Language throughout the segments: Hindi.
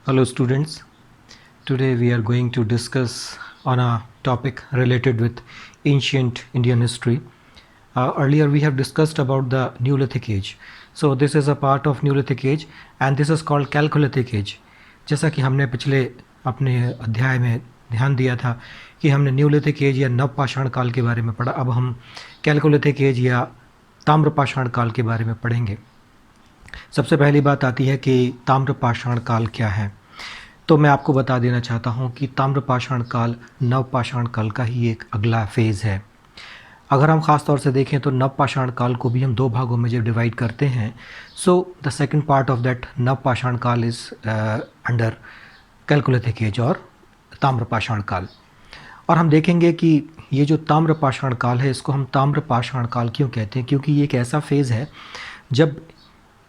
Hello students, today we are going to discuss on a topic related with ancient Indian history. Earlier we have discussed about the Neolithic age. So this is a part of Neolithic age and this is called Chalcolithic age. जैसा कि हमने पिछले अपने अध्याय में ध्यान दिया था कि हमने न्यूलिथिक एज या नवपाषाण काल के बारे में पढ़ा, अब हम कैलकोलिथिक एज या ताम्रपाषाण काल के बारे में पढ़ेंगे। सबसे पहली बात आती है कि ताम्रपाषाण काल क्या है। तो मैं आपको बता देना चाहता हूँ कि ताम्रपाषाण काल नवपाषाण काल का ही एक अगला फेज़ है। अगर हम ख़ास तौर से देखें तो नवपाषाण काल को भी हम दो भागों में जब डिवाइड करते हैं, so the second part of that नवपाषाण काल इज़ अंडर कैलकोलिथिक एज और ताम्रपाषाण काल। और हम देखेंगे कि ये जो ताम्रपाषाण काल है इसको हम ताम्रपाषाण काल क्यों कहते हैं, क्योंकि ये एक ऐसा फेज़ है जब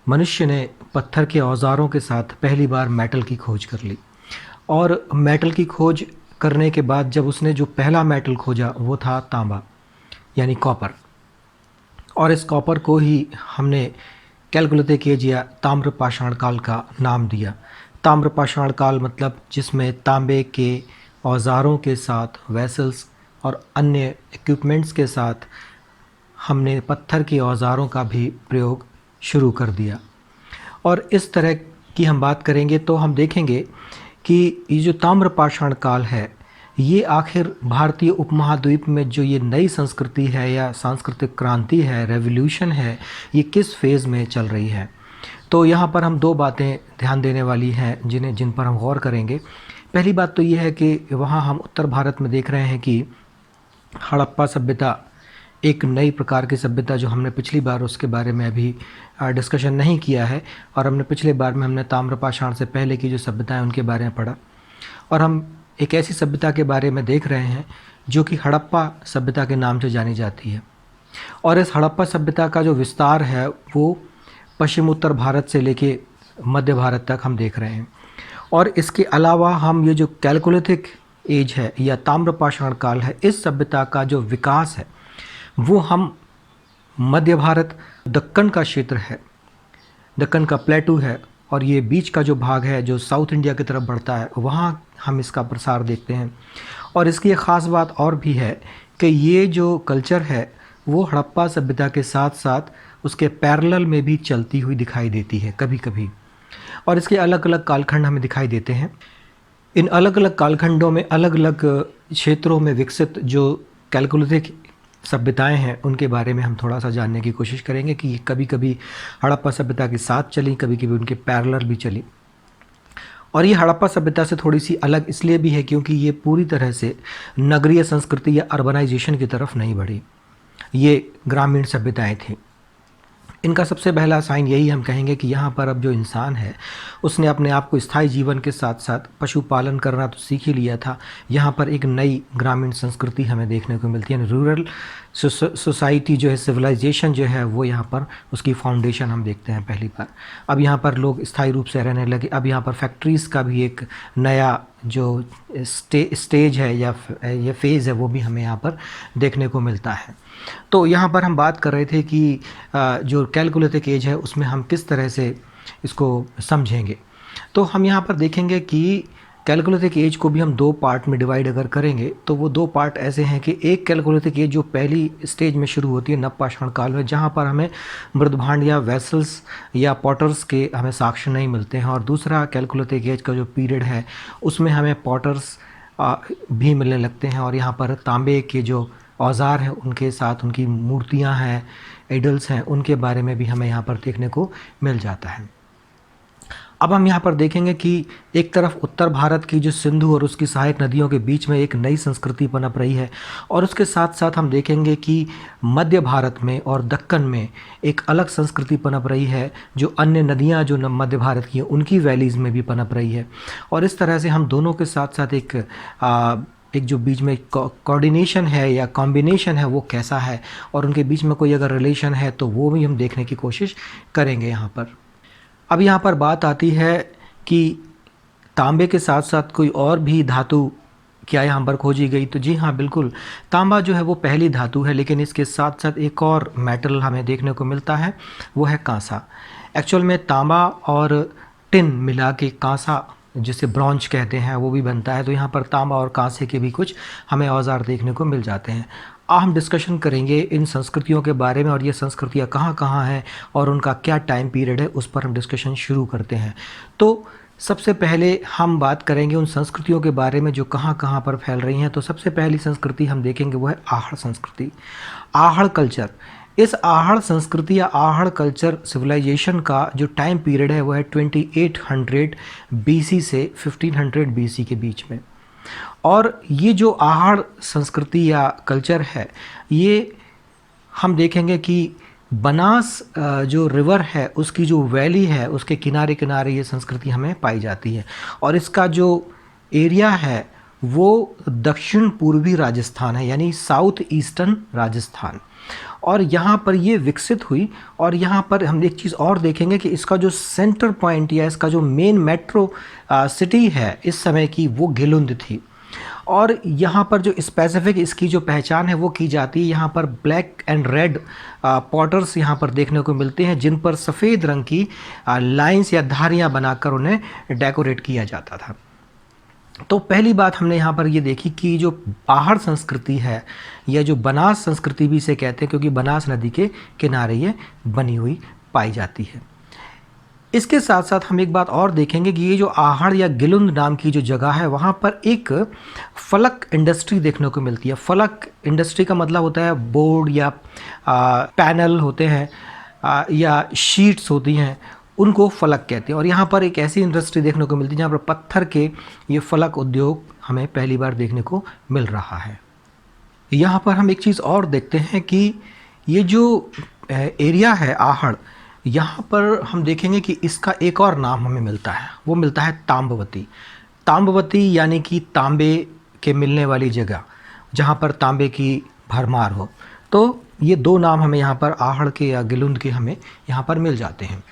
मनुष्य ने पत्थर के औज़ारों के साथ पहली बार मेटल की खोज कर ली। और मेटल की खोज करने के बाद जब उसने जो पहला मेटल खोजा वो था तांबा यानी कॉपर, और इस कॉपर को ही हमने कैलकोलिथिक एज या ताम्रपाषाण काल का नाम दिया। ताम्रपाषाण काल मतलब जिसमें तांबे के औज़ारों के साथ, वेसल्स और अन्य इक्विपमेंट्स के साथ हमने पत्थर के औज़ारों का भी प्रयोग शुरू कर दिया। और इस तरह की हम बात करेंगे तो हम देखेंगे कि ये जो ताम्रपाषाण काल है ये आखिर भारतीय उपमहाद्वीप में जो ये नई संस्कृति है या सांस्कृतिक क्रांति है, रेवोल्यूशन है, ये किस फेज़ में चल रही है। तो यहाँ पर हम दो बातें ध्यान देने वाली हैं जिन पर हम गौर करेंगे। पहली बात तो ये है कि वहाँ हम उत्तर भारत में देख रहे हैं कि हड़प्पा सभ्यता एक नई प्रकार की सभ्यता, जो हमने पिछली बार उसके बारे में अभी डिस्कशन नहीं किया है, और हमने पिछले बार में हमने ताम्रपाषाण से पहले की जो सभ्यताएं उनके बारे में पढ़ा, और हम एक ऐसी सभ्यता के बारे में देख रहे हैं जो कि हड़प्पा सभ्यता के नाम से जानी जाती है। और इस हड़प्पा सभ्यता का जो विस्तार है वो पश्चिम उत्तर भारत से लेके मध्य भारत तक हम देख रहे हैं। और इसके अलावा हम ये जो कैलकोलिथिक एज है या ताम्रपाषाण काल है, इस सभ्यता का जो विकास है वो हम मध्य भारत, दक्कन का क्षेत्र है, दक्कन का प्लेटू है, और ये बीच का जो भाग है जो साउथ इंडिया की तरफ बढ़ता है, वहाँ हम इसका प्रसार देखते हैं। और इसकी एक ख़ास बात और भी है कि ये जो कल्चर है वो हड़प्पा सभ्यता के साथ साथ उसके पैरेलल में भी चलती हुई दिखाई देती है कभी कभी, और इसके अलग अलग कालखंड हमें दिखाई देते हैं। इन अलग अलग कालखंडों में अलग अलग क्षेत्रों में विकसित जो कैलकोलिथिक सभ्यताएं हैं उनके बारे में हम थोड़ा सा जानने की कोशिश करेंगे कि ये कभी कभी हड़प्पा सभ्यता के साथ चली, कभी कभी उनके पैरेलल भी चली। और ये हड़प्पा सभ्यता से थोड़ी सी अलग इसलिए भी है क्योंकि ये पूरी तरह से नगरीय संस्कृति या अर्बनाइजेशन की तरफ नहीं बढ़ी, ये ग्रामीण सभ्यताएं थीं। इनका सबसे पहला साइन यही हम कहेंगे कि यहाँ पर अब जो इंसान है उसने अपने आप को स्थायी जीवन के साथ साथ पशुपालन करना तो सीख ही लिया था। यहाँ पर एक नई ग्रामीण संस्कृति हमें देखने को मिलती है, रूरल सोसाइटी जो है, सिविलाइजेशन जो है वो यहाँ पर उसकी फाउंडेशन हम देखते हैं पहली बार। अब यहाँ पर लोग स्थायी रूप से रहने लगे। अब यहाँ पर फैक्ट्रीज़ का भी एक नया जो स्टेज है या ये फेज़ है वो भी हमें यहाँ पर देखने को मिलता है। तो यहाँ पर हम बात कर रहे थे कि जो कैलकोलिथिक एज है उसमें हम किस तरह से इसको समझेंगे। तो हम यहाँ पर देखेंगे कि कैलकोलिथिक एज को भी हम दो पार्ट में डिवाइड अगर करेंगे तो वो दो पार्ट ऐसे हैं कि एक कैलकोलिथिक एज जो पहली स्टेज में शुरू होती है नवपाषाण काल में, जहाँ पर हमें मृदभांड या वेसल्स या पॉटर्स के हमें साक्ष्य नहीं मिलते हैं, और दूसरा कैलकोलिथिक एज का जो पीरियड है उसमें हमें पॉटर्स भी मिलने लगते हैं, और यहाँ पर तांबे के जो औज़ार हैं उनके साथ उनकी मूर्तियाँ हैं, आइडल्स हैं, उनके बारे में भी हमें यहाँ पर देखने को मिल जाता है। अब हम यहाँ पर देखेंगे कि एक तरफ उत्तर भारत की जो सिंधु और उसकी सहायक नदियों के बीच में एक नई संस्कृति पनप रही है, और उसके साथ साथ हम देखेंगे कि मध्य भारत में और दक्कन में एक अलग संस्कृति पनप रही है, जो अन्य नदियाँ जो मध्य भारत की हैं उनकी वैलीज़ में भी पनप रही है। और इस तरह से हम दोनों के साथ साथ एक जो बीच में कोऑर्डिनेशन है या कॉम्बिनेशन है वो कैसा है, और उनके बीच में कोई अगर रिलेशन है तो वो भी हम देखने की कोशिश करेंगे यहाँ पर। अब यहाँ पर बात आती है कि तांबे के साथ साथ कोई और भी धातु क्या यहाँ पर खोजी गई। तो जी हाँ, बिल्कुल, तांबा जो है वो पहली धातु है, लेकिन इसके साथ साथ एक और मेटल हमें देखने को मिलता है, वो है कांसा। एक्चुअल में तांबा और टिन मिला के कांसा जिसे ब्रॉन्ज कहते हैं वो भी बनता है। तो यहाँ पर तांबा और कांसे के भी कुछ हमें औजार देखने को मिल जाते हैं। आज हम डिस्कशन करेंगे इन संस्कृतियों के बारे में और ये संस्कृतियाँ कहाँ कहाँ हैं और उनका क्या टाइम पीरियड है, उस पर हम डिस्कशन शुरू करते हैं। तो सबसे पहले हम बात करेंगे उन संस्कृतियों के बारे में जो कहाँ कहाँ पर फैल रही हैं। तो सबसे पहली संस्कृति हम देखेंगे वो है आहड़ संस्कृति, आहड़ कल्चर। इस आहड़ संस्कृति या आहड़ कल्चर सिविलाइजेशन का जो टाइम पीरियड है वो है 2800 BC से 1500 BC के बीच में। और ये जो आहड़ संस्कृति या कल्चर है, ये हम देखेंगे कि बनास जो रिवर है उसकी जो वैली है उसके किनारे किनारे ये संस्कृति हमें पाई जाती है। और इसका जो एरिया है वो दक्षिण पूर्वी राजस्थान है, यानी साउथ ईस्टर्न राजस्थान। और यहाँ पर ये विकसित हुई। और यहाँ पर हम एक चीज़ और देखेंगे कि इसका जो सेंटर पॉइंट या इसका जो मेन मेट्रो सिटी है इस समय की वो गिलुंद थी। और यहाँ पर जो स्पेसिफिक इसकी जो पहचान है वो की जाती है, यहाँ पर ब्लैक एंड रेड पॉटर्स यहाँ पर देखने को मिलते हैं जिन पर सफ़ेद रंग की लाइंस या धारियाँ बनाकर उन्हें डेकोरेट किया जाता था। तो पहली बात हमने यहाँ पर ये देखी कि जो आहड़ संस्कृति है या जो बनास संस्कृति भी इसे कहते हैं क्योंकि बनास नदी के किनारे ये बनी हुई पाई जाती है। इसके साथ साथ हम एक बात और देखेंगे कि ये जो आहड़ या गिलुंद नाम की जो जगह है वहाँ पर एक फलक इंडस्ट्री देखने को मिलती है। फलक इंडस्ट्री का मतलब होता है बोर्ड या पैनल होते हैं या शीट्स होती हैं, उनको फलक कहते हैं। और यहाँ पर एक ऐसी इंडस्ट्री देखने को मिलती है जहाँ पर पत्थर के ये फलक उद्योग हमें पहली बार देखने को मिल रहा है। यहाँ पर हम एक चीज़ और देखते हैं कि ये जो एरिया है आहड़, यहाँ पर हम देखेंगे कि इसका एक और नाम हमें मिलता है, वो मिलता है ताम्बवती। ताम्बवती यानी कि तांबे के मिलने वाली जगह, जहाँ पर तांबे की भरमार हो। तो ये दो नाम हमें यहाँ पर आहड़ के या गिलुंद के हमें यहाँ पर मिल जाते हैं।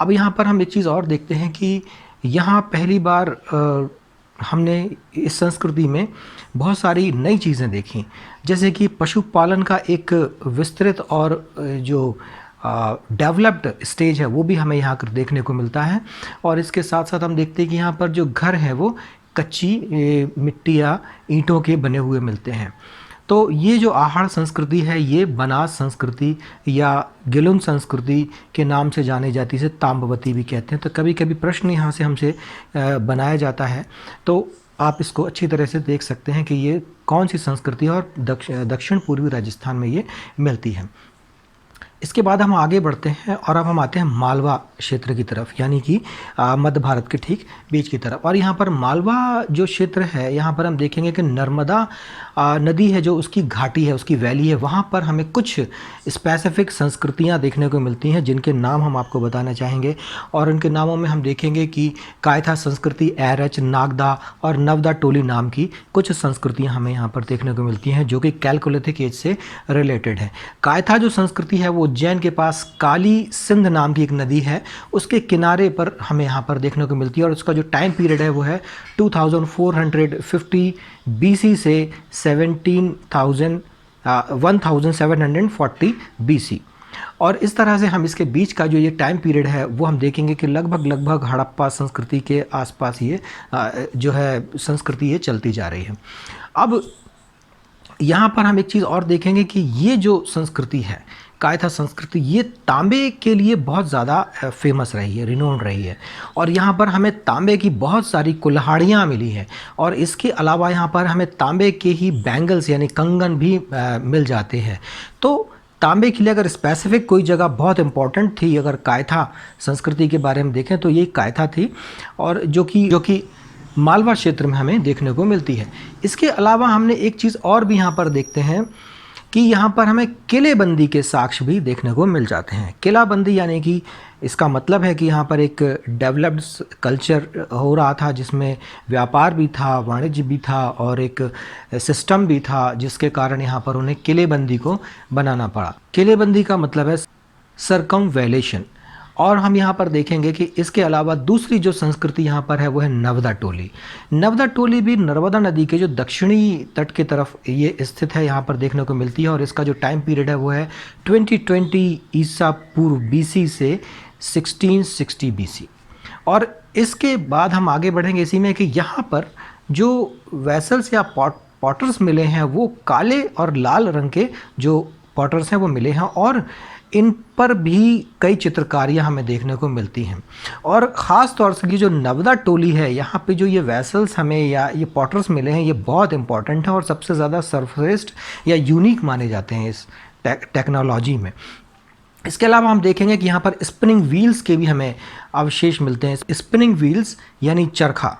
अब यहाँ पर हम एक चीज़ और देखते हैं कि यहाँ पहली बार हमने इस संस्कृति में बहुत सारी नई चीज़ें देखी, जैसे कि पशुपालन का एक विस्तृत और जो डेवलप्ड स्टेज है वो भी हमें यहाँ कर देखने को मिलता है। और इसके साथ साथ हम देखते हैं कि यहाँ पर जो घर हैं वो कच्ची मिट्टी या ईंटों के बने हुए मिलते हैं। तो ये जो आहड़ संस्कृति है ये बनास संस्कृति या गिलुंद संस्कृति के नाम से जानी जाती है, ताम्बवती भी कहते हैं। तो कभी कभी प्रश्न यहाँ से हमसे बनाया जाता है, तो आप इसको अच्छी तरह से देख सकते हैं कि ये कौन सी संस्कृति है और दक्षिण पूर्वी राजस्थान में ये मिलती है। इसके बाद हम आगे बढ़ते हैं और अब हम आते हैं मालवा क्षेत्र की तरफ, यानी कि मध्य भारत के ठीक बीच की तरफ। और यहाँ पर मालवा जो क्षेत्र है यहाँ पर हम देखेंगे कि नर्मदा नदी है जो उसकी घाटी है, उसकी वैली है, वहाँ पर हमें कुछ स्पेसिफिक संस्कृतियाँ देखने को मिलती हैं जिनके नाम हम आपको बताना चाहेंगे। और उनके नामों में हम देखेंगे कि कायथा संस्कृति, एरच, नागदा और नवदा टोली नाम की कुछ संस्कृतियाँ हमें यहाँ पर देखने को मिलती हैं जो कि कैलकोलिथिक एज से रिलेटेड है। कायथा जो संस्कृति है वो उज्जैन के पास काली सिंध नाम की एक नदी है उसके किनारे पर हमें यहाँ पर देखने को मिलती है। और उसका जो टाइम पीरियड है वो है 2450 BC से 1740 BC। और इस तरह से हम इसके बीच का जो ये टाइम पीरियड है वो हम देखेंगे कि लगभग हड़प्पा संस्कृति के आसपास ये जो है संस्कृति ये चलती जा रही है। अब यहाँ पर हम एक चीज़ और देखेंगे कि ये जो संस्कृति है कायथा संस्कृति ये तांबे के लिए बहुत ज़्यादा फेमस रही है, रिनोन्ड रही है। और यहाँ पर हमें तांबे की बहुत सारी कुल्हाड़ियाँ मिली हैं और इसके अलावा यहाँ पर हमें तांबे के ही बैंगल्स यानी कंगन भी मिल जाते हैं। तो तांबे के लिए अगर स्पेसिफिक कोई जगह बहुत इंपॉर्टेंट थी, अगर कायथा संस्कृति के बारे में देखें तो ये कायथा थी, और जो कि मालवा क्षेत्र में हमें देखने को मिलती है। इसके अलावा हमने एक चीज़ और भी यहाँ पर देखते हैं कि यहाँ पर हमें किलेबंदी के साक्ष्य भी देखने को मिल जाते हैं। किलाबंदी यानी कि इसका मतलब है कि यहाँ पर एक डेवलप्ड कल्चर हो रहा था जिसमें व्यापार भी था, वाणिज्य भी था और एक सिस्टम भी था, जिसके कारण यहाँ पर उन्हें किलेबंदी को बनाना पड़ा। किलेबंदी का मतलब है सरकमवैलेशन। और हम यहाँ पर देखेंगे कि इसके अलावा दूसरी जो संस्कृति यहाँ पर है वो है नवदा टोली। नवदा टोली भी नर्मदा नदी के जो दक्षिणी तट की तरफ ये स्थित है, यहाँ पर देखने को मिलती है। और इसका जो टाइम पीरियड है वो है 2020 ईसा पूर्व BC से 1660 BC। और इसके बाद हम आगे बढ़ेंगे इसी में कि यहाँ पर जो वेसल्स या पॉटर्स मिले हैं वो काले और लाल रंग के जो पॉटर्स हैं वो मिले हैं, और इन पर भी कई चित्रकारियाँ हमें देखने को मिलती हैं। और ख़ास तौर से ये जो नवदा टोली है, यहाँ पे जो ये वेसल्स हमें या ये पॉटर्स मिले हैं, ये बहुत इंपॉर्टेंट है और सबसे ज़्यादा सरफेस्ड या यूनिक माने जाते हैं इस टेक्नोलॉजी में। इसके अलावा हम देखेंगे कि यहाँ पर स्पिनिंग व्हील्स के भी हमें अवशेष मिलते हैं। स्पिनिंग व्हील्स यानी चरखा,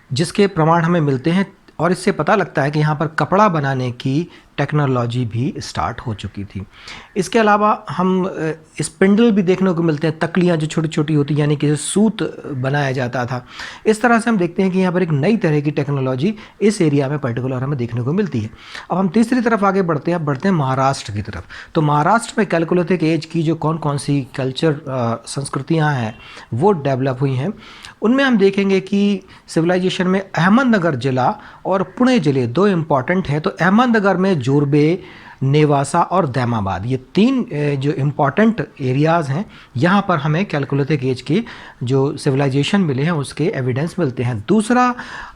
जिसके प्रमाण हमें मिलते हैं, और इससे पता लगता है कि यहाँ पर कपड़ा बनाने की टेक्नोलॉजी भी स्टार्ट हो चुकी थी। इसके अलावा हम स्पिंडल भी देखने को मिलते हैं, तकलियाँ जो छोटी छोटी होती यानी कि सूत बनाया जाता था। इस तरह से हम देखते हैं कि यहाँ पर एक नई तरह की टेक्नोलॉजी इस एरिया में पर्टिकुलर हमें देखने को मिलती है। अब हम तीसरी तरफ आगे बढ़ते हैं महाराष्ट्र की तरफ। तो महाराष्ट्र में कैलकुलेटिक एज की जो कौन कौन सी कल्चर संस्कृतियाँ हैं वो डेवलप हुई हैं, उनमें हम देखेंगे कि सिविलाइजेशन में अहमदनगर ज़िला और पुणे ज़िले दो इम्पॉर्टेंट हैं। तो अहमदनगर में जोरबे, नेवासा और दैमाबाद, ये तीन जो इम्पॉर्टेंट एरियाज़ हैं, यहाँ पर हमें कैलकुलेटिक एज के जो सिविलाइजेशन मिले हैं उसके एविडेंस मिलते हैं। दूसरा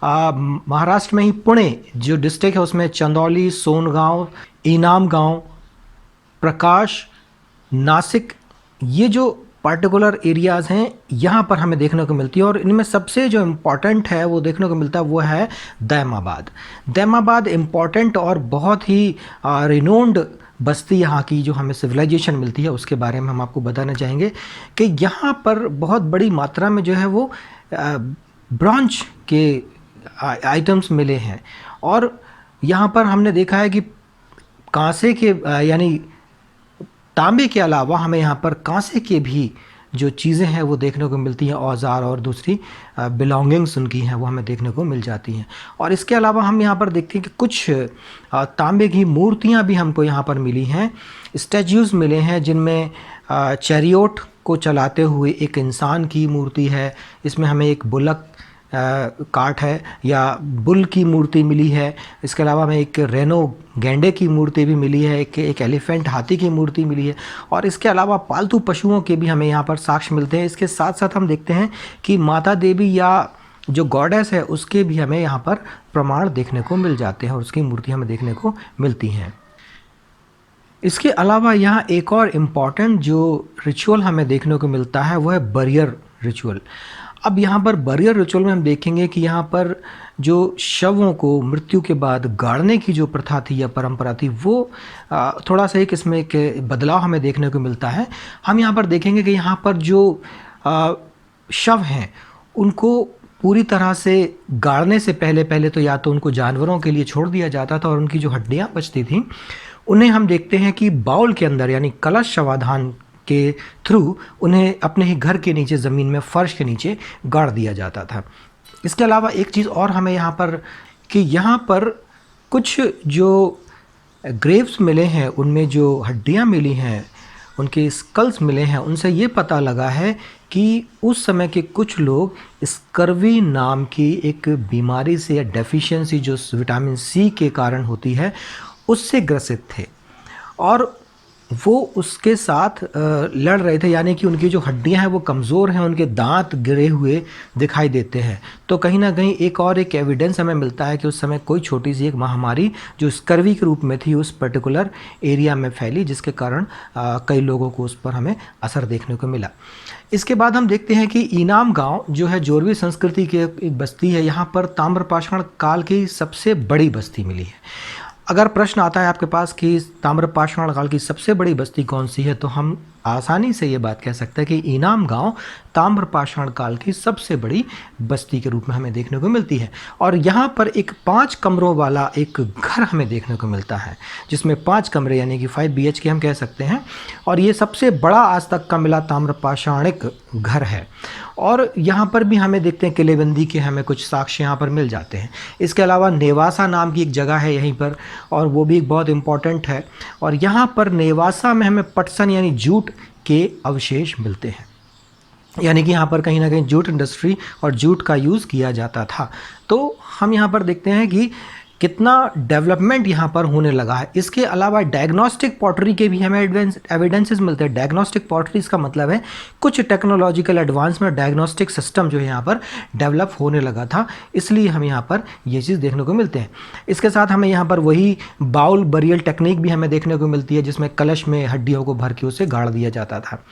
महाराष्ट्र में ही पुणे जो डिस्ट्रिक्ट है उसमें चंदौली, सोनगांव, इनाम गांव, प्रकाश, नासिक, ये जो पार्टिकुलर एरियाज़ हैं यहाँ पर हमें देखने को मिलती है। और इनमें सबसे जो इम्पॉर्टेंट है वो देखने को मिलता है वो है दैमाबाद। दैमाबाद इम्पॉर्टेंट और बहुत ही रिनोन्ड बस्ती यहाँ की जो हमें सिविलाइजेशन मिलती है उसके बारे में हम आपको बताना चाहेंगे कि यहाँ पर बहुत बड़ी मात्रा में जो है वो ब्रॉन्ज के आइटम्स मिले हैं। और यहाँ पर हमने देखा है कि कांसे के यानी तांबे के अलावा हमें यहाँ पर कांसे के भी जो चीज़ें हैं वो देखने को मिलती हैं, औजार और दूसरी बिलोंगिंग्स उनकी हैं वो हमें देखने को मिल जाती हैं। और इसके अलावा हम यहाँ पर देखते हैं कि कुछ तांबे की मूर्तियाँ भी हमको यहाँ पर मिली हैं, स्टैच्यूज़ मिले हैं जिनमें चैरियोट को चलाते हुए एक इंसान की मूर्ति है, इसमें हमें एक बुलक काठ है या बुल की मूर्ति मिली है। इसके अलावा हमें एक रेनो गैंडे की मूर्ति भी मिली है, एक एलिफेंट हाथी की मूर्ति मिली है। और इसके अलावा पालतू पशुओं के भी हमें यहाँ पर साक्ष्य मिलते हैं। इसके साथ साथ हम देखते हैं कि माता देवी या जो गॉडेस है उसके भी हमें यहाँ पर प्रमाण देखने को मिल जाते हैं और उसकी मूर्ति हमें देखने को मिलती हैं। इसके अलावा यहाँ एक और इम्पॉर्टेंट जो रिचुअल हमें देखने को मिलता है वो है बरियर रिचुअल। अब यहाँ पर बरियर रिचुअल में हम देखेंगे कि यहाँ पर जो शवों को मृत्यु के बाद गाड़ने की जो प्रथा थी या परंपरा थी वो थोड़ा सा एक इसमें एक बदलाव हमें देखने को मिलता है। हम यहाँ पर देखेंगे कि यहाँ पर जो शव हैं उनको पूरी तरह से गाड़ने से पहले तो या तो उनको जानवरों के लिए छोड़ दिया जाता था और उनकी जो हड्डियाँ बचती थीं उन्हें हम देखते हैं कि बाउल के अंदर यानी कलश शवाधान के थ्रू उन्हें अपने ही घर के नीचे ज़मीन में फर्श के नीचे गाड़ दिया जाता था। इसके अलावा एक चीज़ और हमें यहाँ पर कि यहाँ पर कुछ जो ग्रेव्स मिले हैं उनमें जो हड्डियाँ मिली हैं, उनके स्कल्स मिले हैं, उनसे ये पता लगा है कि उस समय के कुछ लोग स्कर्वी नाम की एक बीमारी से या डेफिशिएंसी जो विटामिन सी के कारण होती है उससे ग्रसित थे और वो उसके साथ लड़ रहे थे, यानी कि उनकी जो हड्डियां हैं वो कमज़ोर हैं, उनके दांत गिरे हुए दिखाई देते हैं। तो कहीं ना कहीं एक एविडेंस हमें मिलता है कि उस समय कोई छोटी सी एक महामारी जो स्कर्वी के रूप में थी उस पर्टिकुलर एरिया में फैली, जिसके कारण कई लोगों को उस पर हमें असर देखने को मिला। इसके बाद हम देखते हैं कि इनाम गांव जो है जोरवी संस्कृति की एक बस्ती है, यहाँ पर ताम्रपाषाण काल की सबसे बड़ी बस्ती मिली है। अगर प्रश्न आता है आपके पास कि ताम्रपाषाण काल की सबसे बड़ी बस्ती कौन सी है, तो हम आसानी से ये बात कह सकते हैं कि इनाम गांव ताम्रपाषाण काल की सबसे बड़ी बस्ती के रूप में हमें देखने को मिलती है। और यहाँ पर एक 5 कमरों वाला एक घर हमें देखने को मिलता है, जिसमें 5 कमरे यानी कि 5 BHK हम कह सकते हैं, और ये सबसे बड़ा आज तक का मिला ताम्रपाषाणिक घर है। और यहाँ पर भी हमें देखते हैं किलेबंदी के हमें कुछ साक्ष्य यहाँ पर मिल जाते हैं। इसके अलावा नेवासा नाम की एक जगह है यहीं पर, और वो भी बहुत इम्पॉर्टेंट है। और यहाँ पर नेवासा में हमें पटसन यानी जूट के अवशेष मिलते हैं, यानी कि यहाँ पर कहीं ना कहीं जूट इंडस्ट्री और जूट का यूज़ किया जाता था। तो हम यहाँ पर देखते हैं कि कितना डेवलपमेंट यहाँ पर होने लगा है। इसके अलावा डायग्नोस्टिक पॉटरी के भी हमें एविडेंसेस मिलते हैं। डायग्नोस्टिक पॉटरीज का मतलब है कुछ टेक्नोलॉजिकल एडवांसमेंट, डायग्नोस्टिक सिस्टम जो है यहाँ पर डेवलप होने लगा था, इसलिए हम यहाँ पर ये चीज़ देखने को मिलते हैं। इसके साथ हमें यहाँ पर वही बाउल बरियल टेक्निक भी हमें देखने को मिलती है, जिसमें कलश में हड्डियों को भर के उसे गाड़ दिया जाता था।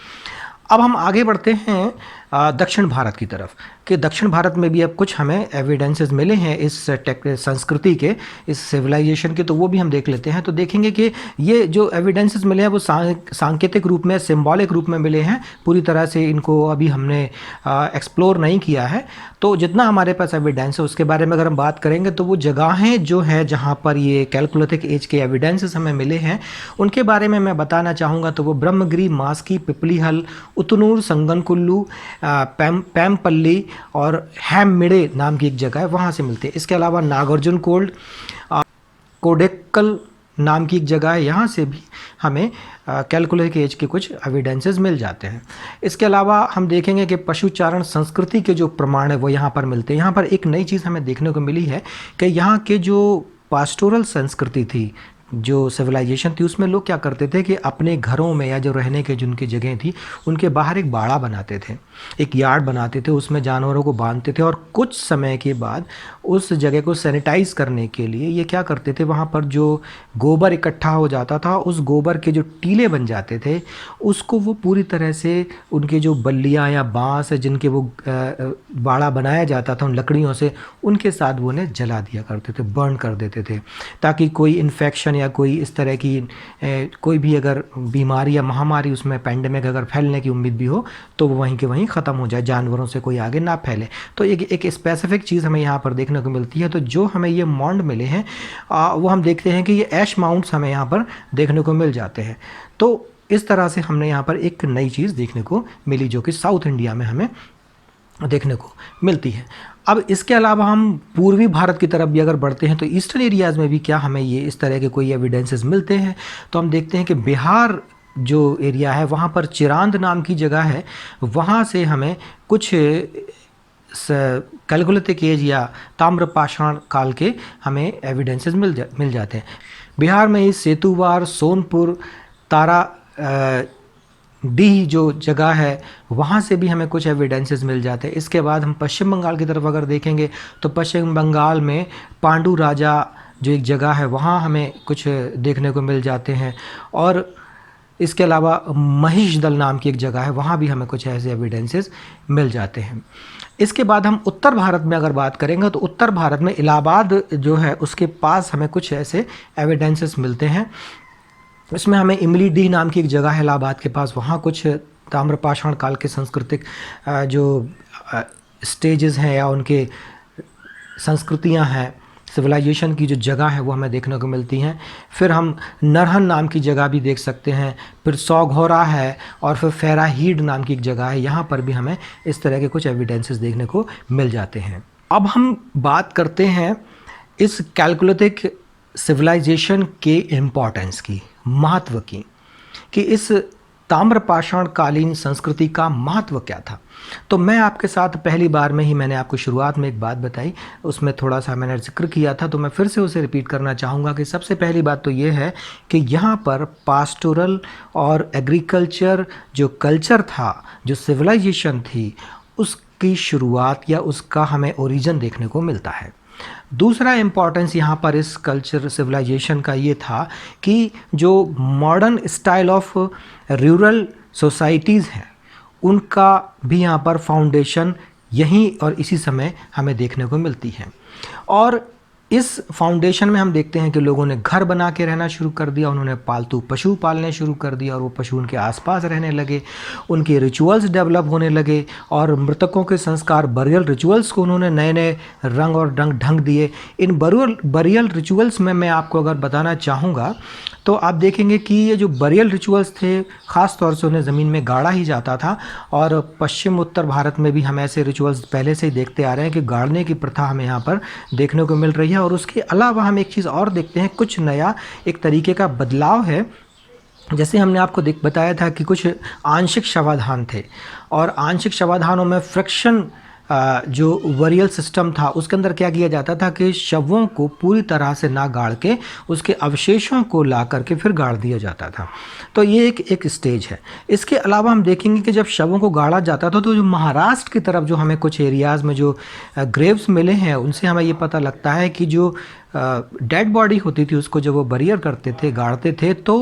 अब हम आगे बढ़ते हैं दक्षिण भारत की तरफ, कि दक्षिण भारत में भी अब कुछ हमें एविडेंसेस मिले हैं इस संस्कृति के, इस सिविलाइजेशन के, तो वो भी हम देख लेते हैं। तो देखेंगे कि ये जो एविडेंसेस मिले हैं वो सांकेतिक रूप में, सिंबॉलिक रूप में मिले हैं। पूरी तरह से इनको अभी हमने एक्सप्लोर नहीं किया है। तो जितना हमारे पास एविडेंस है उसके बारे में अगर हम बात करेंगे तो वो जगहें जो है जहाँ पर ये कैलकुलिथिक एज के एविडेंसेस हमें मिले हैं उनके बारे में मैं बताना चाहूँगा। तो वो ब्रह्मगिरी, मास्की, पिपलीहल, उतनूर, संगनकुल्लू, पैमपल्ली और हैममिडे नाम की एक जगह है, वहाँ से मिलते हैं। इसके अलावा नागार्जुन कोल्ड, कोडेक्कल नाम की एक जगह है, यहाँ से भी हमें कैलकुलिथिक एज के कुछ एविडेंसेस मिल जाते हैं। इसके अलावा हम देखेंगे कि पशुचारण संस्कृति के जो प्रमाण है वो यहाँ पर मिलते हैं। यहाँ पर एक नई चीज़ हमें देखने को मिली है कि यहाँ के जो पास्टोरल संस्कृति थी, जो सिविलाइजेशन थी, उसमें लोग क्या करते थे कि अपने घरों में या जो रहने के जिनकी जगह थी उनके बाहर एक बाड़ा बनाते थे, एक यार्ड बनाते थे, उसमें जानवरों को बांधते थे और कुछ समय के बाद उस जगह को सैनिटाइज करने के लिए ये क्या करते थे, वहाँ पर जो गोबर इकट्ठा हो जाता था उस गोबर के जो टीले बन जाते थे उसको वो पूरी तरह से उनके जो बल्लियाँ या बाँस है जिनके वो बाड़ा बनाया जाता था उन लकड़ियों से, उनके साथ वो उन्हें जला दिया करते थे, बर्न कर देते थे, ताकि कोई इन्फेक्शन या कोई इस तरह की कोई भी अगर बीमारी या महामारी उसमें पेंडेमिक अगर फैलने की उम्मीद भी हो तो वो वहीं के वहीं ख़त्म हो जाए, जानवरों से कोई आगे ना फैले। तो एक स्पेसिफिक चीज़ हमें यहाँ पर देखने को मिलती है। तो जो हमें ये मॉन्ड मिले हैं वो हम देखते हैं कि ये ऐश माउंट्स हमें यहाँ पर देखने को मिल जाते हैं। तो इस तरह से हमने यहाँ पर एक नई चीज़ देखने को मिली जो कि साउथ इंडिया में हमें देखने को मिलती है। अब इसके अलावा हम पूर्वी भारत की तरफ भी अगर बढ़ते हैं तो ईस्टर्न एरियाज़ में भी क्या हमें ये इस तरह के कोई एविडेंसेस मिलते हैं। तो हम देखते हैं कि बिहार जो एरिया है वहाँ पर चिरांद नाम की जगह है, वहाँ से हमें कुछ कैलकुलिथिक एज या ताम्रपाषाण काल के हमें एविडेंसेस मिल जाते हैं। बिहार में ही सेतुवार, सोनपुर, तारा डी जो जगह है वहाँ से भी हमें कुछ एविडेंसेस मिल जाते हैं। इसके बाद हम पश्चिम बंगाल की तरफ अगर देखेंगे तो पश्चिम बंगाल में पांडु राजा जो एक जगह है वहाँ हमें कुछ देखने को मिल जाते हैं। और इसके अलावा महिष दल नाम की एक जगह है, वहाँ भी हमें कुछ ऐसे एविडेंसेस मिल जाते हैं। इसके बाद हम उत्तर भारत में अगर बात करेंगे तो उत्तर भारत में इलाहाबाद जो है उसके पास हमें कुछ ऐसे एविडेंसेस मिलते हैं। इसमें हमें इमली डी नाम की एक जगह है इलाहाबाद के पास, वहाँ कुछ ताम्रपाषाण काल के सांस्कृतिक जो स्टेजेस हैं या उनके संस्कृतियाँ हैं, सिविलाइजेशन की जो जगह है वो हमें देखने को मिलती हैं। फिर हम नरहन नाम की जगह भी देख सकते हैं, फिर सौघोरा है और फिर फेराहीड नाम की एक जगह है, यहाँ पर भी हमें इस तरह के कुछ एविडेंसेस देखने को मिल जाते हैं। अब हम बात करते हैं इस कैलकुलिथिक सिविलाइजेशन के इम्पोर्टेंस की, महत्व की, कि इस ताम्रपाषाण कालीन संस्कृति का महत्व क्या था। तो मैं आपके साथ पहली बार में ही मैंने आपको शुरुआत में एक बात बताई, उसमें थोड़ा सा मैंने जिक्र किया था, तो मैं फिर से उसे रिपीट करना चाहूँगा कि सबसे पहली बात तो ये है कि यहाँ पर पास्टोरल और एग्रीकल्चर जो कल्चर था, जो सिविलाइजेशन थी, उसकी शुरुआत या उसका हमें ओरिजिन देखने को मिलता है। दूसरा इम्पॉर्टेंस यहाँ पर इस कल्चर सिविलाइजेशन का ये था कि जो modern style of rural societies हैं उनका भी यहाँ पर फाउंडेशन यहीं और इसी समय हमें देखने को मिलती है। और इस फाउंडेशन में हम देखते हैं कि लोगों ने घर बना के रहना शुरू कर दिया, उन्होंने पालतू पशु पालने शुरू कर दिया और वो पशु उनके आसपास रहने लगे, उनके रिचुअल्स डेवलप होने लगे और मृतकों के संस्कार, बरियल रिचुअल्स को उन्होंने नए नए रंग और ढंग दिए। इन बरियल रिचुअल्स में मैं आपको अगर बताना चाहूँगा तो आप देखेंगे कि ये जो बरियल रिचुअल्स थे ख़ास तौर से उन्हें ज़मीन में गाड़ा ही जाता था, और पश्चिम उत्तर भारत में भी हम ऐसे रिचुअल्स पहले से ही देखते आ रहे हैं कि गाड़ने की प्रथा हमें यहाँ पर देखने को मिल रही है। और उसके अलावा हम एक चीज़ और देखते हैं, कुछ नया एक तरीके का बदलाव है। जैसे हमने आपको बताया था कि कुछ आंशिक शवाधान थे और आंशिक शवाधानों में फ्रिक्शन जो बरियल सिस्टम था उसके अंदर क्या किया जाता था कि शवों को पूरी तरह से ना गाड़ के उसके अवशेषों को ला करके फिर गाड़ दिया जाता था। तो ये एक स्टेज है। इसके अलावा हम देखेंगे कि जब शवों को गाड़ा जाता था तो जो महाराष्ट्र की तरफ जो हमें कुछ एरियाज़ में जो ग्रेव्स मिले हैं उनसे हमें ये पता लगता है कि जो डेड बॉडी होती थी उसको जब वो बरियर करते थे, गाड़ते थे, तो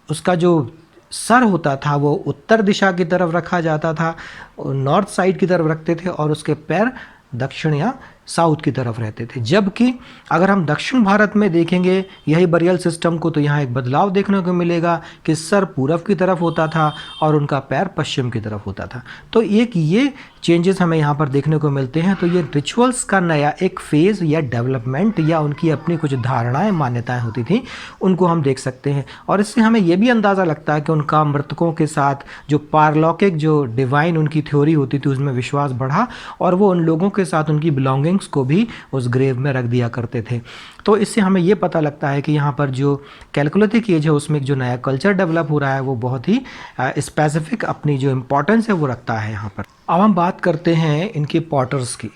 उसका जो सर होता था वो उत्तर दिशा की तरफ रखा जाता था, नॉर्थ साइड की तरफ रखते थे, और उसके पैर दक्षिण या साउथ की तरफ रहते थे। जबकि अगर हम दक्षिण भारत में देखेंगे यही बरियल सिस्टम को तो यहाँ एक बदलाव देखने को मिलेगा कि सर पूरब की तरफ होता था और उनका पैर पश्चिम की तरफ होता था। तो एक ये चेंजेस हमें यहाँ पर देखने को मिलते हैं। तो ये रिचुअल्स का नया एक फेज़ या डेवलपमेंट या उनकी अपनी कुछ धारणाएं, मान्यताएं होती थी, उनको हम देख सकते हैं। और इससे हमें ये भी अंदाज़ा लगता है कि उनका मृतकों के साथ जो पारलौकिक जो डिवाइन उनकी थ्योरी होती थी उसमें विश्वास बढ़ा और वो उन लोगों के साथ उनकी बिलोंगिंग्स को भी उस ग्रेव में रख दिया करते थे। तो इससे हमें ये पता लगता है कि यहाँ पर जो कैलकुलेटिक एज है उसमें एक जो नया कल्चर डेवलप हो रहा है वो बहुत ही स्पेसिफिक अपनी जो इम्पोर्टेंस है वो रखता है यहाँ पर। अब हम बात करते हैं इनकी पॉटर्स की।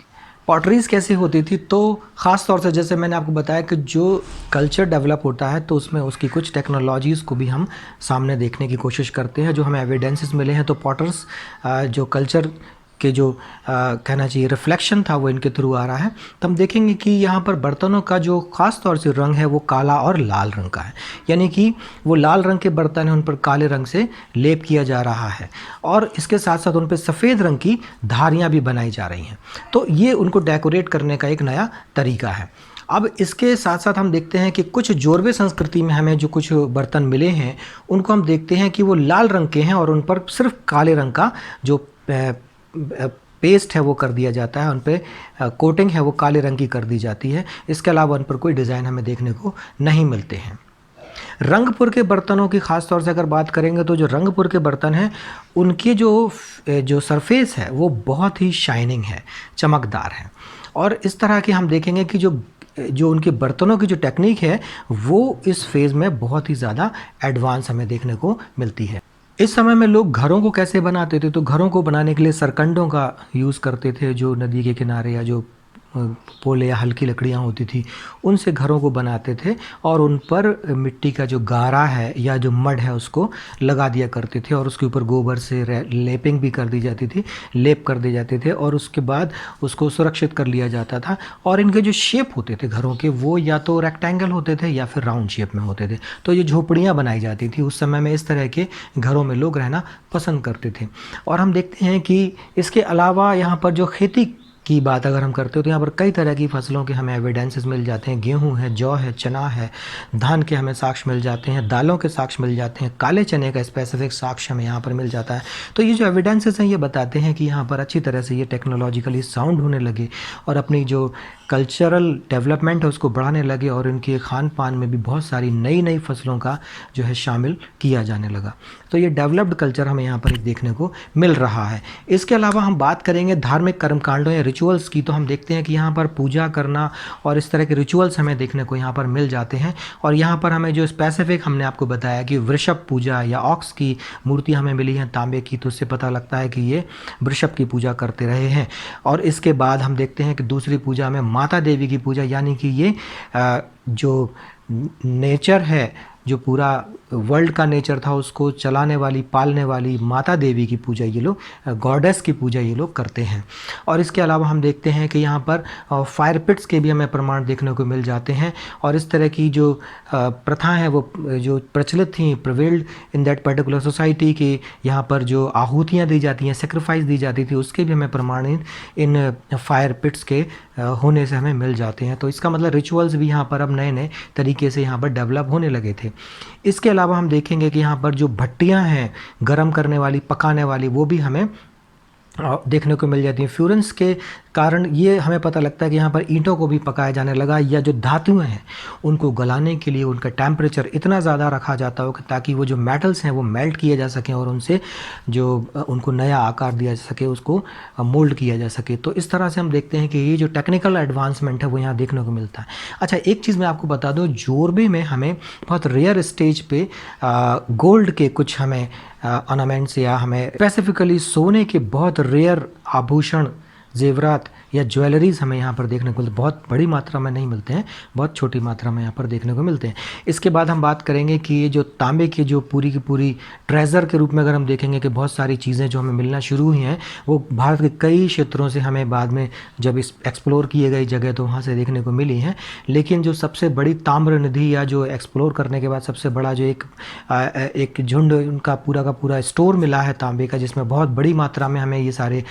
पॉटरीज कैसे होती थी, तो ख़ास तौर से जैसे मैंने आपको बताया कि जो कल्चर डेवलप होता है तो उसमें उसकी कुछ टेक्नोलॉजीज़ को भी हम सामने देखने की कोशिश करते हैं। जो हमें एविडेंसेस मिले हैं तो पॉटर्स जो कल्चर के जो कहना चाहिए रिफ्लेक्शन था वो इनके थ्रू आ रहा है। तो हम देखेंगे कि यहाँ पर बर्तनों का जो ख़ास तौर से रंग है वो काला और लाल रंग का है, यानी कि वो लाल रंग के बर्तन हैं उन पर काले रंग से लेप किया जा रहा है और इसके साथ साथ उन पर सफ़ेद रंग की धारियाँ भी बनाई जा रही हैं। तो ये उनको डेकोरेट करने का एक नया तरीका है। अब इसके साथ साथ हम देखते हैं कि कुछ जोरवे संस्कृति में हमें जो कुछ बर्तन मिले हैं उनको हम देखते हैं कि वो लाल रंग के हैं और उन पर सिर्फ काले रंग का जो पेस्ट है वो कर दिया जाता है, उन पे कोटिंग है वो काले रंग की कर दी जाती है। इसके अलावा उन पर कोई डिज़ाइन हमें देखने को नहीं मिलते हैं। रंगपुर के बर्तनों की ख़ास तौर से अगर बात करेंगे तो जो रंगपुर के बर्तन हैं उनकी जो सरफेस है वो बहुत ही शाइनिंग है, चमकदार है। और इस तरह के हम देखेंगे कि जो उनके बर्तनों की जो टेक्निक है वो इस फेज़ में बहुत ही ज़्यादा एडवांस हमें देखने को मिलती है। इस समय में लोग घरों को कैसे बनाते थे, तो घरों को बनाने के लिए सरकंडों का यूज़ करते थे, जो नदी के किनारे या जो पोले या हल्की लकड़ियाँ होती थी उनसे घरों को बनाते थे और उन पर मिट्टी का जो गारा है या जो मड है उसको लगा दिया करते थे और उसके ऊपर गोबर से लेपिंग भी कर दी जाती थी, लेप कर दिए जाते थे और उसके बाद उसको सुरक्षित कर लिया जाता था। और इनके जो शेप होते थे घरों के वो या तो रेक्टेंगल होते थे या फिर राउंड शेप में होते थे। तो ये झोपड़ियाँ बनाई जाती थी उस समय में, इस तरह के घरों में लोग रहना पसंद करते थे। और हम देखते हैं कि इसके अलावा यहाँ पर जो खेती की बात अगर हम करते हो तो यहाँ पर कई तरह की फसलों के हमें एविडेंसेस मिल जाते हैं। गेहूं है, जौ है, चना है, धान के हमें साक्ष्य मिल जाते हैं, दालों के साक्ष्य मिल जाते हैं, काले चने का स्पेसिफिक साक्ष्य हमें यहाँ पर मिल जाता है। तो ये जो एविडेंसेस हैं ये बताते हैं कि यहाँ पर अच्छी तरह से ये टेक्नोलॉजिकली साउंड होने लगे और अपनी जो कल्चरल डेवलपमेंट है उसको बढ़ाने लगे और इनके खान पान में भी बहुत सारी नई नई फसलों का जो है शामिल किया जाने लगा। तो ये डेवलप्ड कल्चर हमें यहाँ पर देखने को मिल रहा है। इसके अलावा हम बात करेंगे धार्मिक कर्मकांडों या रिचुअल्स की, तो हम देखते हैं कि यहाँ पर पूजा करना और इस तरह के रिचुअल्स हमें देखने को यहाँ पर मिल जाते हैं। और यहाँ पर हमें जो स्पेसिफिक हमने आपको बताया कि वृषभ पूजा या ऑक्स की मूर्ति हमें मिली है तांबे की, तो उससे पता लगता है कि ये वृषभ की पूजा करते रहे हैं। और इसके बाद हम देखते हैं कि दूसरी पूजा में माता देवी की पूजा, यानी कि ये जो नेचर है, जो पूरा वर्ल्ड का नेचर था उसको चलाने वाली, पालने वाली माता देवी की पूजा ये लोग, गॉडेस की पूजा ये लोग करते हैं। और इसके अलावा हम देखते हैं कि यहाँ पर फायर पिट्स के भी हमें प्रमाण देखने को मिल जाते हैं। और इस तरह की जो प्रथा है वो जो प्रचलित थी, prevailed in that particular society की, यहाँ पर जो आहूतियाँ दी जाती हैं, सेक्रीफाइस दी जाती थी, उसके भी हमें प्रमाण इन फायर पिट्स के होने से हमें मिल जाते हैं। तो इसका मतलब रिचुअल्स भी यहाँ पर अब नए नए तरीके से यहाँ पर डेवलप होने लगे थे। इसके अलावा हम देखेंगे कि यहाँ पर जो भट्टियाँ हैं गर्म करने वाली, पकाने वाली, वो भी हमें देखने को मिल जाती हैं। फ्यूरेंस के कारण ये हमें पता लगता है कि यहाँ पर ईंटों को भी पकाया जाने लगा, या जो धातुएं हैं उनको गलाने के लिए उनका टेम्परेचर इतना ज़्यादा रखा जाता हो कि ताकि वो जो मेटल्स हैं वो मेल्ट किए जा सकें और उनसे जो उनको नया आकार दिया जा सके, उसको मोल्ड किया जा सके। तो इस तरह से हम देखते हैं कि ये जो टेक्निकल एडवांसमेंट है वो यहाँ देखने को मिलता है। अच्छा, एक चीज़ मैं आपको बता दूँ, जोरबे में हमें बहुत रेयर स्टेज पे गोल्ड के कुछ हमें ऑर्नामेंट्स या हमें स्पेसिफिकली सोने के बहुत रेयर आभूषण, जेवरात या ज्वेलरीज हमें यहाँ पर देखने को बहुत बड़ी मात्रा में नहीं मिलते हैं, बहुत छोटी मात्रा में यहाँ पर देखने को मिलते हैं। इसके बाद हम बात करेंगे कि ये जो तांबे की जो पूरी की पूरी ट्रेजर के रूप में अगर हम देखेंगे कि बहुत सारी चीज़ें जो हमें मिलना शुरू हुई हैं वो भारत के कई क्षेत्रों से हमें बाद में जब इस एक्सप्लोर किए गई जगह तो वहाँ से देखने को मिली हैं। लेकिन जो सबसे बड़ी ताम्र निधि या जो एक्सप्लोर करने के बाद सबसे बड़ा जो एक झुंड उनका पूरा का पूरा स्टोर मिला है तांबे का, जिसमें बहुत बड़ी मात्रा में हमें ये सारे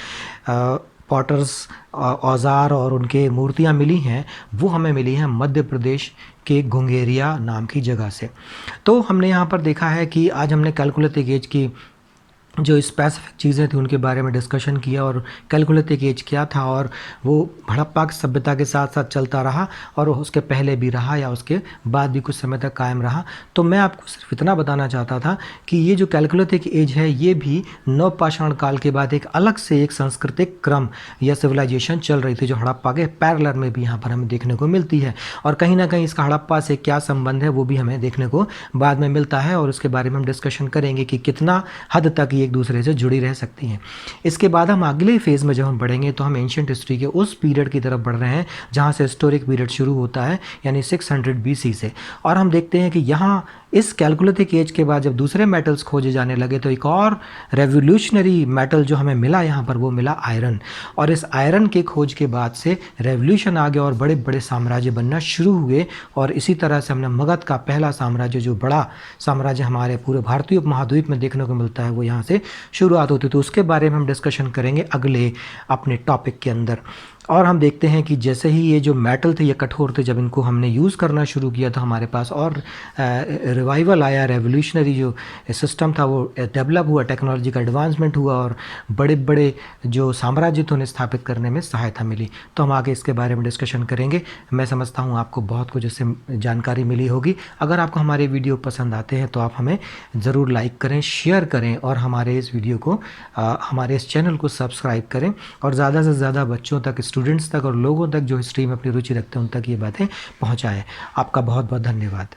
पॉटर्स औज़ार और उनके मूर्तियाँ मिली हैं, वो हमें मिली हैं मध्य प्रदेश के घुंगेरिया नाम की जगह से। तो हमने यहाँ पर देखा है कि आज हमने कैलकुलेटिव एज की जो स्पेसिफिक चीज़ें थी उनके बारे में डिस्कशन किया और कैलकुलेटिव एज क्या था, और वो हड़प्पा की सभ्यता के साथ साथ चलता रहा और उसके पहले भी रहा या उसके बाद भी कुछ समय तक कायम रहा। तो मैं आपको सिर्फ इतना बताना चाहता था कि ये जो कैलकुलेटिव एज है ये भी नवपाषाण काल के बाद एक अलग से एक सांस्कृतिक क्रम या सिविलाइजेशन चल रही थी जो हड़प्पा के पैरेलल में भी यहाँ पर हमें देखने को मिलती है, और कहीं ना कहीं इसका हड़प्पा से क्या संबंध है वो भी हमें देखने को बाद में मिलता है, और उसके बारे में हम डिस्कशन करेंगे कि कितना हद तक एक दूसरे से जुड़ी रह सकती हैं। इसके बाद हम अगले फेज़ में जब हम बढ़ेंगे तो हम एंशिएंट हिस्ट्री के उस पीरियड की तरफ बढ़ रहे हैं जहां से हिस्टोरिक पीरियड शुरू होता है, यानी 600 BC से। और हम देखते हैं कि यहाँ इस कैलकुलेटिव एज के बाद जब दूसरे मेटल्स खोजे जाने लगे तो एक और रेवोल्यूशनरी मेटल जो हमें मिला यहाँ पर वो मिला आयरन, और इस आयरन के खोज के बाद से रेवोल्यूशन आ गया और बड़े बड़े साम्राज्य बनना शुरू हुए, और इसी तरह से हमने मगध का पहला साम्राज्य जो बड़ा साम्राज्य हमारे पूरे भारतीय उपमहाद्वीप में देखने को मिलता है वो यहाँ से शुरुआत होती। तो उसके बारे में हम डिस्कशन करेंगे अगले अपने टॉपिक के अंदर। और हम देखते हैं कि जैसे ही ये जो मेटल थे ये कठोर थे, जब इनको हमने यूज़ करना शुरू किया तो हमारे पास और रिवाइवल आया, रेवोल्यूशनरी जो सिस्टम था वो डेवलप हुआ, टेक्नोलॉजी का एडवांसमेंट हुआ और बड़े बड़े जो साम्राज्य थे उन्हें स्थापित करने में सहायता मिली। तो हम आगे इसके बारे में डिस्कशन करेंगे। मैं समझता हूँ आपको बहुत कुछ इससे जानकारी मिली होगी। अगर आपको हमारे वीडियो पसंद आते हैं तो आप हमें ज़रूर लाइक करें, शेयर करें और हमारे इस वीडियो को हमारे इस चैनल को सब्सक्राइब करें, और ज़्यादा से ज़्यादा बच्चों तक, स्टूडेंट्स तक और लोगों तक जो हिस्ट्री में अपनी रुचि रखते हैं उन तक ये बातें पहुँचाएँ। आपका बहुत बहुत धन्यवाद।